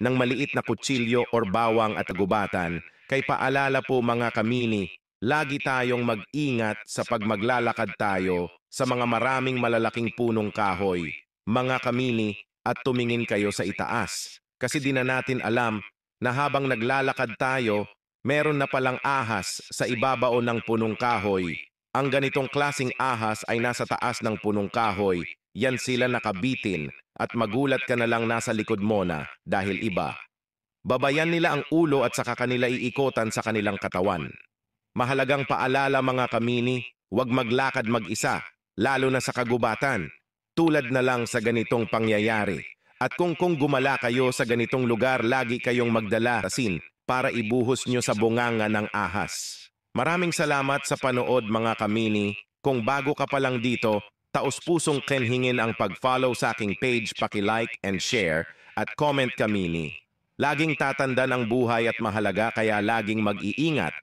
ng maliit na kutsilyo or bawang at gubatan, kay paalala po mga kamini, lagi tayong mag-ingat sa pagmaglalakad tayo sa mga maraming malalaking punong kahoy, mga kamini, at tumingin kayo sa itaas. Kasi di na natin alam na habang naglalakad tayo, meron na palang ahas sa ibabaw ng punong kahoy. Ang ganitong klasing ahas ay nasa taas ng punong kahoy. Yan sila nakabitin at magulat ka na lang nasa likod mo na dahil iba. Babayan nila ang ulo at saka kanila iikotan sa kanilang katawan. Mahalagang paalala mga kamini, huwag maglakad mag-isa, lalo na sa kagubatan, tulad na lang sa ganitong pangyayari. At kung gumala kayo sa ganitong lugar, lagi kayong magdala asin para ibuhos nyo sa bunganga ng ahas. Maraming salamat sa panood mga kamini. Kung bago ka pa lang dito, taos-pusong kenhingin ang pag-follow sa aking page, paki-like and share, at comment kamini. Laging tatandaan ang buhay at mahalaga kaya laging mag-iingat